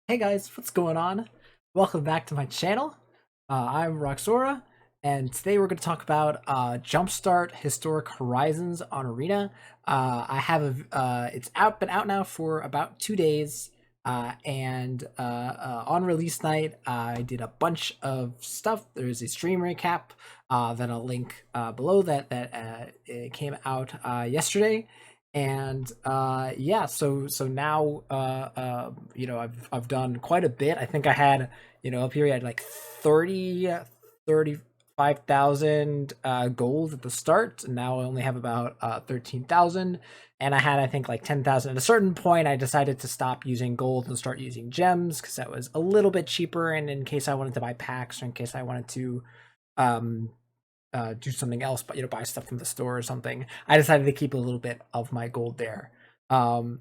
Hey guys, what's going on? Welcome back to my channel. I'm Roxora, and today we're going to talk about Jumpstart Historic Horizons on Arena. It's been out now for about 2 days, and on release night, I did a bunch of stuff. There's a stream recap that I'll link below that it came out yesterday. And yeah, so now I've done quite a bit. I think I had, up here I had like 35,000 gold at the start, and now I only have about 13,000. And I had, I think, like 10,000. At a certain point I decided to stop using gold and start using gems because that was a little bit cheaper, and in case I wanted to buy packs, or in case I wanted to um do something else, but buy stuff from the store or something, I decided to keep a little bit of my gold there. Um,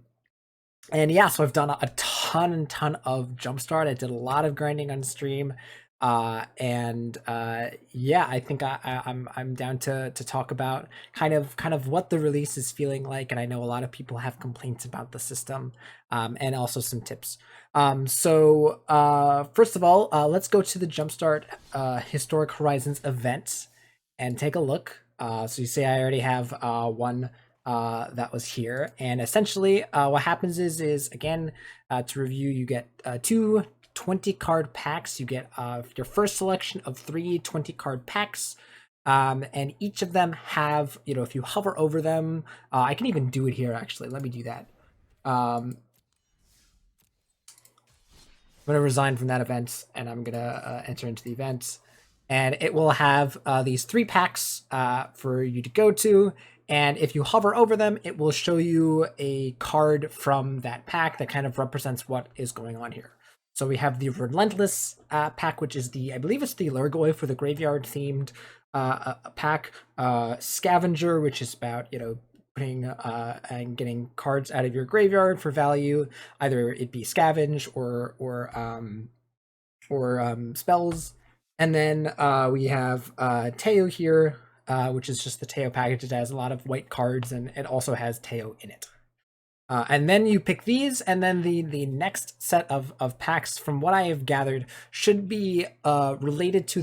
and yeah, so I've done a ton of Jumpstart. I did a lot of grinding on stream, and yeah, I think I'm down to talk about kind of what the release is feeling like. And I know a lot of people have complaints about the system, and also some tips. So first of all, let's go to the Jumpstart Historic Horizons event and take a look. So you see, I already have one that was here, and essentially, what happens is again, to review, you get two 20 card packs. You get your first selection of three 20 card packs. And each of them have, if you hover over them, I can even do it here actually. Let me do that. I'm going to resign from that event, and I'm going to enter into the event. And it will have these three packs for you to go to. And if you hover over them, it will show you a card from that pack that kind of represents what is going on here. So we have the Relentless pack, which is I believe it's the Lurgoy for the graveyard themed pack. Scavenger, which is about, putting and getting cards out of your graveyard for value, either it be scavenge or spells. And then we have Teo here, which is just the Teo package. It has a lot of white cards, and it also has Teo in it. And then you pick these, and then the next set of packs, from what I have gathered, should be related to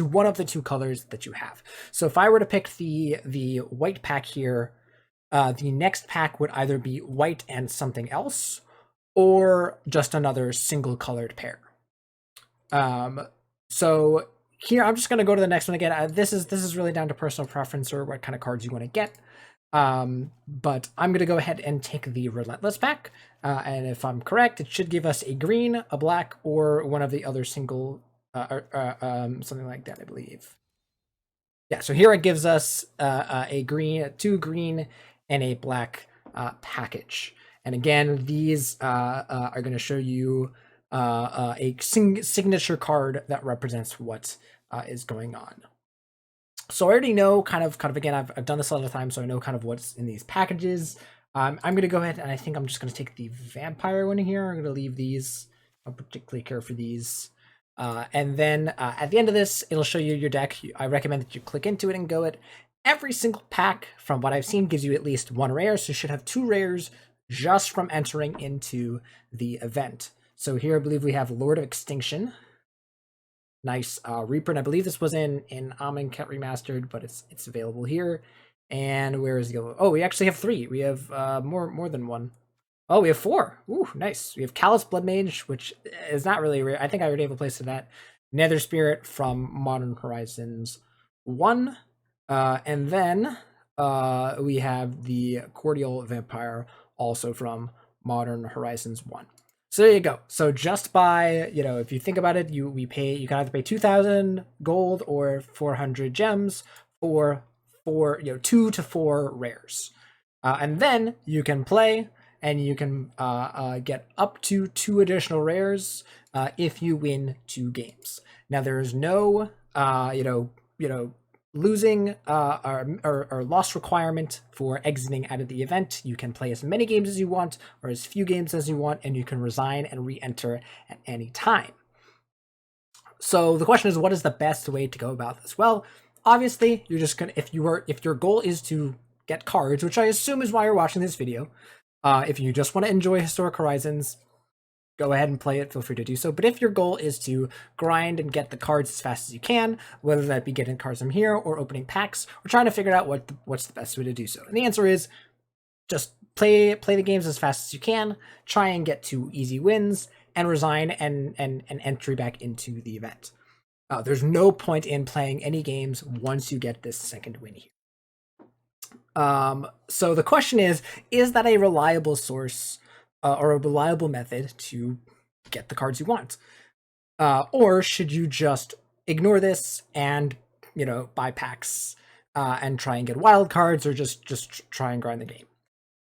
one of the two colors that you have. So if I were to pick the white pack here, the next pack would either be white and something else, or just another single colored pair. So here I'm just going to go to the next one again. This is really down to personal preference or what kind of cards you want to get. But I'm going to go ahead and take the Relentless pack. And if I'm correct, it should give us a green, a black, or one of the other single, something like that, I believe. Yeah, so here it gives us a green, two green, and a black package. And again, these are going to show you a signature card that represents what is going on. So I already know kind of again, I've done this a lot of times, so I know kind of what's in these packages. I'm going to go ahead, and I think I'm just going to take the vampire one here. I'm going to leave these. I don't particularly care for these. And then at the end of this, it'll show you your deck. I recommend that you click into it and go it. Every single pack, from what I've seen, gives you at least one rare, so you should have two rares just from entering into the event. So here I believe we have Lord of Extinction. Nice reprint. I believe this was in Amonkhet Remastered, but it's available here. And where is the other? Oh, we actually have three. We have more than one. Oh, we have four. Ooh, nice. We have Callous Blood Mage, which is not really rare. I think I already have a place to that. Nether Spirit from Modern Horizons 1. And then we have the Cordial Vampire, also from Modern Horizons 1. So there you go. So just by, if you think about it, you can either pay 2,000 gold or 400 gems for 2 to 4 rares. And then you can play, and you can get up to 2 additional rares if you win 2 games. Now there is no losing or loss requirement for exiting out of the event. You can play as many games as you want, or as few games as you want, and you can resign and re-enter at any time. So the question is, what is the best way to go about this? Well, obviously, you're just gonna, if your goal is to get cards, which I assume is why you're watching this video, if you just want to enjoy Historic Horizons, go ahead and play it. Feel free to do so. But if your goal is to grind and get the cards as fast as you can, whether that be getting cards from here or opening packs, or trying to figure out what's the best way to do so. And the answer is just play the games as fast as you can, try and get to easy wins, and resign and entry back into the event. There's no point in playing any games once you get this second win here. So the question is that a reliable source or a reliable method to get the cards you want? Or should you just ignore this and, buy packs and try and get wild cards, or just try and grind the game?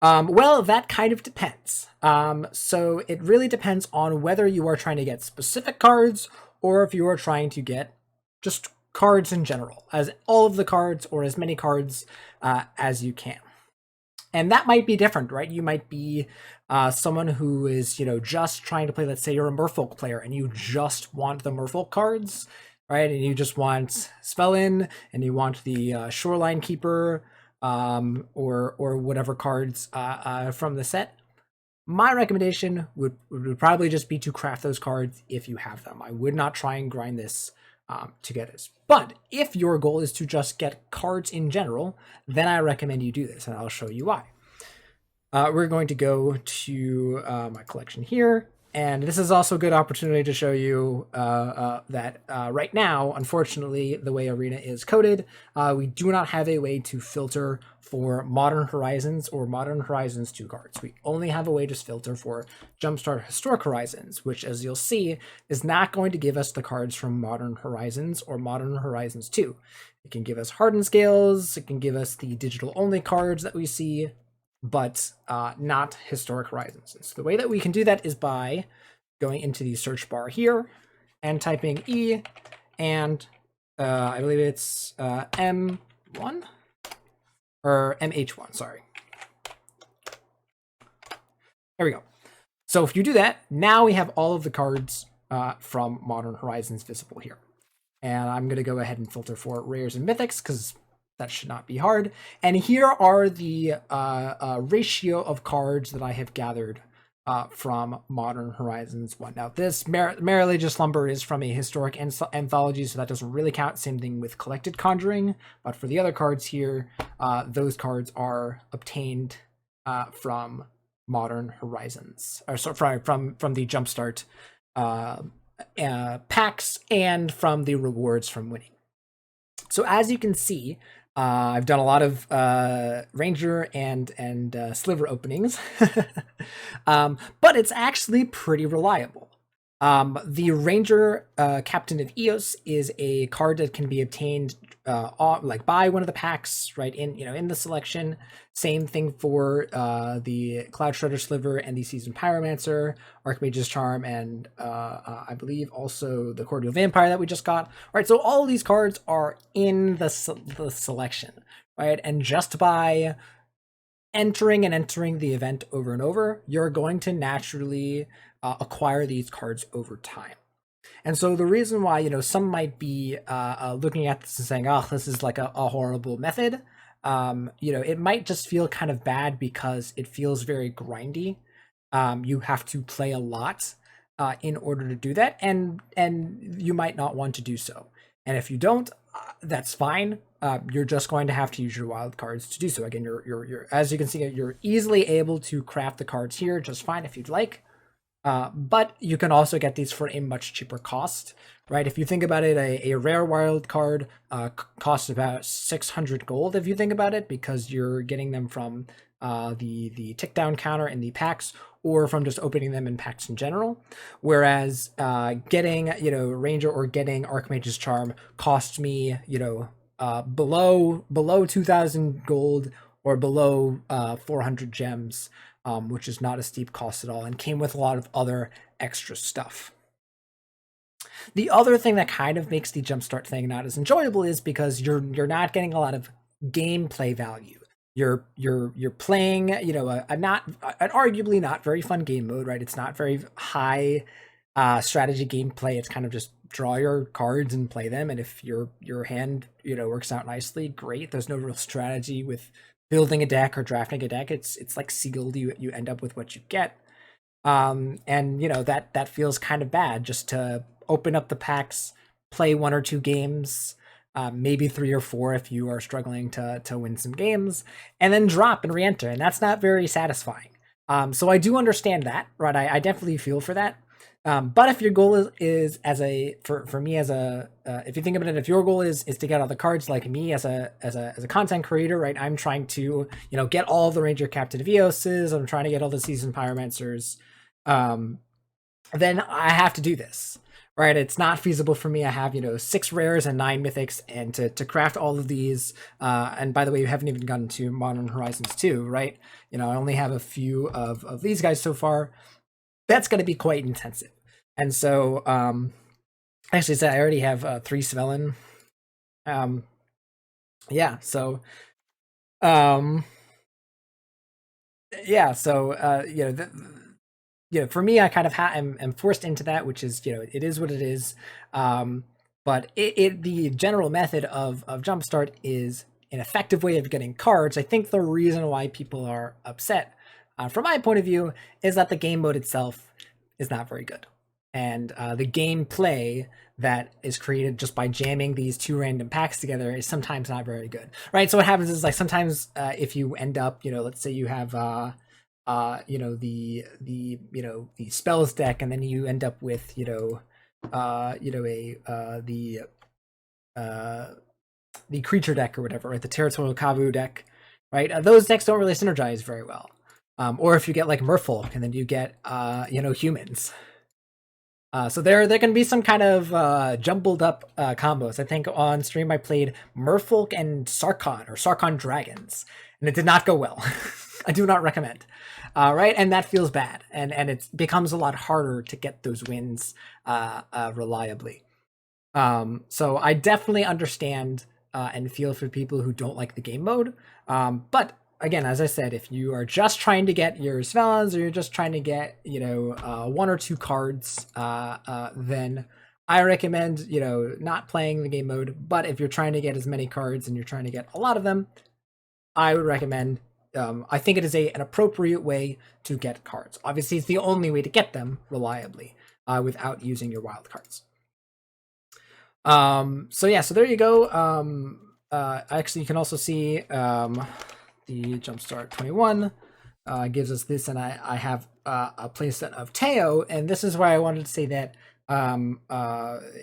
Well, that kind of depends. So it really depends on whether you are trying to get specific cards or if you are trying to get just cards in general, as all of the cards or as many cards as you can. And that might be different, right? You might be someone who is, just trying to play, let's say you're a Merfolk player and you just want the Merfolk cards, right? And you just want Spellin and you want the Shoreline Keeper, or whatever cards from the set. My recommendation would probably just be to craft those cards if you have them. I would not try and grind this to get this. But if your goal is to just get cards in general, then I recommend you do this, and I'll show you why. We're going to go to my collection here, and this is also a good opportunity to show you that right now, unfortunately, the way Arena is coded, we do not have a way to filter for Modern Horizons or Modern Horizons 2 cards. We only have a way to filter for Jumpstart Historic Horizons, which, as you'll see, is not going to give us the cards from Modern Horizons or Modern Horizons 2. It can give us Hardened Scales, it can give us the digital-only cards that we see, but not Historic Horizons. And so the way that we can do that is by going into the search bar here and typing E and I believe it's M1 or MH1, sorry. There we go. So if you do that, now we have all of the cards from Modern Horizons visible here. And I'm going to go ahead and filter for rares and mythics because that should not be hard. And here are the ratio of cards that I have gathered from Modern Horizons 1. Now, this Merrily Just Slumber is from a historic anthology, so that doesn't really count. Same thing with Collected Conjuring. But for the other cards here, those cards are obtained from Modern Horizons, or sorry, from the Jumpstart packs and from the rewards from winning. So as you can see, I've done a lot of Ranger and Sliver openings, but it's actually pretty reliable. The Ranger Captain of Eos is a card that can be obtained by one of the packs, right, in the selection. Same thing for the Cloud Shredder Sliver and the Seasoned Pyromancer, Archmage's Charm, and I believe also the Cordial Vampire that we just got. All right, so all of these cards are in the selection, right? And just by entering the event over and over, you're going to naturally acquire these cards over time. And so the reason why, some might be looking at this and saying, oh, this is like a horrible method, it might just feel kind of bad because it feels very grindy. You have to play a lot in order to do that, and you might not want to do so. And if you don't, that's fine. You're just going to have to use your wild cards to do so. Again, you're as you can see, you're easily able to craft the cards here just fine if you'd like. But you can also get these for a much cheaper cost, right? If you think about it, a rare wild card costs about 600 gold if you think about it, because you're getting them from the tick down counter in the packs, or from just opening them in packs in general. Whereas getting Ranger or getting Archmage's Charm costs me below 2,000 gold or below 400 gems. Which is not a steep cost at all, and came with a lot of other extra stuff. The other thing that kind of makes the Jumpstart thing not as enjoyable is because you're not getting a lot of gameplay value. You're playing, an arguably not very fun game mode, right? It's not very high strategy gameplay. It's kind of just draw your cards and play them, and if your hand works out nicely, great. There's no real strategy with building a deck or drafting a deck. It's like sealed. You end up with what you get. And that feels kind of bad just to open up the packs, play one or two games, maybe three or four if you are struggling to win some games, and then drop and re-enter, and that's not very satisfying. So I do understand that, right? I definitely feel for that. But if your goal is as a for me as a if you think about it, if your goal is to get all the cards like me as a content creator, right? I'm trying to get all the Ranger Captain Eoses. I'm trying to get all the Seasoned Pyromancers. Um, then I have to do this, right? It's not feasible for me. I have 6 rares and 9 mythics, and to craft all of these. And by the way, you haven't even gotten to Modern Horizons 2, right? I only have a few of these guys so far. That's going to be quite intensive. And so, actually, so I already have 3 Svelin. Yeah, so, um, yeah, so, for me, I kind of am forced into that, which is, it is what it is. But the general method of Jumpstart is an effective way of getting cards. I think the reason why people are upset, from my point of view, is that the game mode itself is not very good. And the gameplay that is created just by jamming these 2 random packs together is sometimes not very good, right? So what happens is, like, sometimes if you end up, let's say you have the spells deck, and then you end up with the creature deck or whatever, right? The Territorial Kavu deck, right? Those decks don't really synergize very well. Or if you get like Merfolk, and then you get humans. So there can be some kind of jumbled up combos. I think on stream I played Merfolk and Sarkon, or Sarkon Dragons, and it did not go well. I do not recommend. Right, and that feels bad, and it becomes a lot harder to get those wins reliably. So I definitely understand and feel for people who don't like the game mode. But again, as I said, if you are just trying to get your Svelans, or you're just trying to get 1 or 2 cards, then I recommend not playing the game mode. But if you're trying to get as many cards and you're trying to get a lot of them, I would recommend. I think it is an appropriate way to get cards. Obviously, it's the only way to get them reliably without using your wild cards. So yeah, so there you go. Actually, you can also see the Jumpstart 21 gives us this, and I have a playset of Teo, and this is why I wanted to say that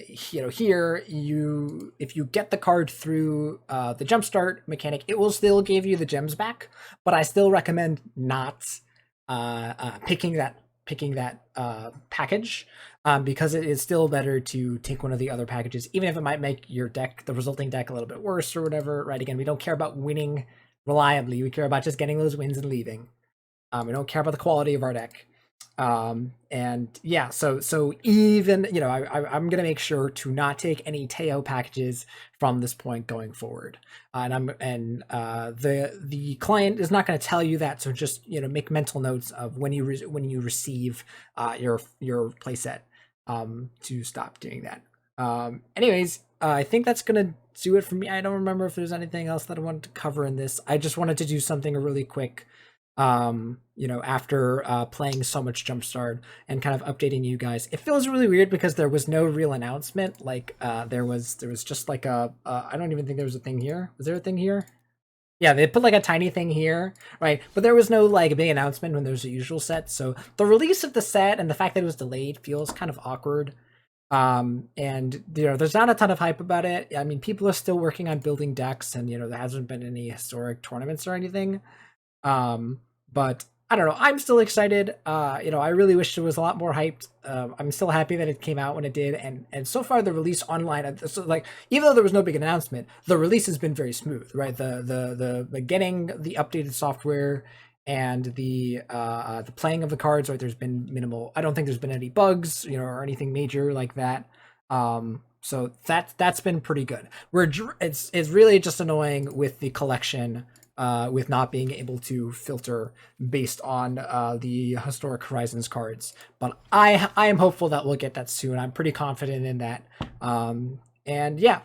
here if you get the card through the Jumpstart mechanic, it will still give you the gems back, but I still recommend not picking that package, because it is still better to take one of the other packages, even if it might make your deck, the resulting deck, a little bit worse or whatever, right? Again, we don't care about winning reliably, we care about just getting those wins and leaving. We don't care about the quality of our deck. And yeah, so even I'm gonna make sure to not take any Teo packages from this point going forward, and the client is not going to tell you that, so just make mental notes of when you receive your playset, to stop doing that. Anyways, I think that's gonna do it for me. I don't remember if there's anything else that I wanted to cover in this. I just wanted to do something really quick, after playing so much Jumpstart and kind of updating you guys. It feels really weird because there was no real announcement. Like there was just like I don't even think there was a thing here. Was there a thing here? Yeah, they put like a tiny thing here, right? But there was no like big announcement when there's a usual set. So the release of the set and the fact that it was delayed feels kind of awkward. And there's not a ton of hype about it. I mean, people are still working on building decks, and there hasn't been any historic tournaments or anything. But I don't know. I'm still excited. I really wish it was a lot more hyped. I'm still happy that it came out when it did, and so far the release online, so like, even though there was no big announcement, the release has been very smooth, right? The getting the updated software and the playing of the cards, right? There's been minimal. I don't think there's been any bugs, or anything major like that. So that's been pretty good. It's really just annoying with the collection, with not being able to filter based on the Historic Horizons cards. But I am hopeful that we'll get that soon. I'm pretty confident in that. And yeah,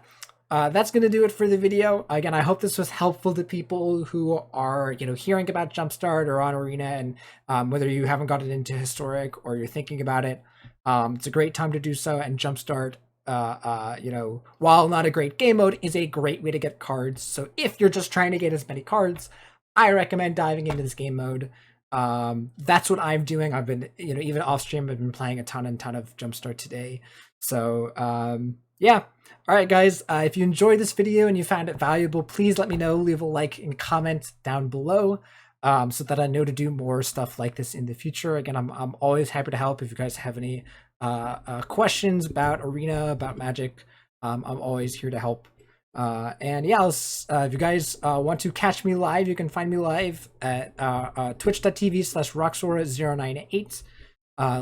that's going to do it for the video. Again, I hope this was helpful to people who are, hearing about Jumpstart or on Arena, and whether you haven't gotten into Historic or you're thinking about it, it's a great time to do so. And Jumpstart, while not a great game mode, is a great way to get cards. So if you're just trying to get as many cards, I recommend diving into this game mode. That's what I'm doing. I've been, even off stream, I've been playing a ton of Jumpstart today. So yeah. All right, guys, if you enjoyed this video and you found it valuable, please let me know. Leave a like and comment down below, so that I know to do more stuff like this in the future. Again, I'm always happy to help if you guys have any questions about Arena, about Magic. I'm always here to help. And yeah, if you guys want to catch me live, you can find me live at twitch.tv/roxora098.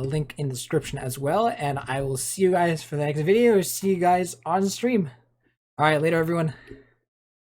Link in the description as well, and I will see you guys for the next video. See you guys on stream. All right, later everyone.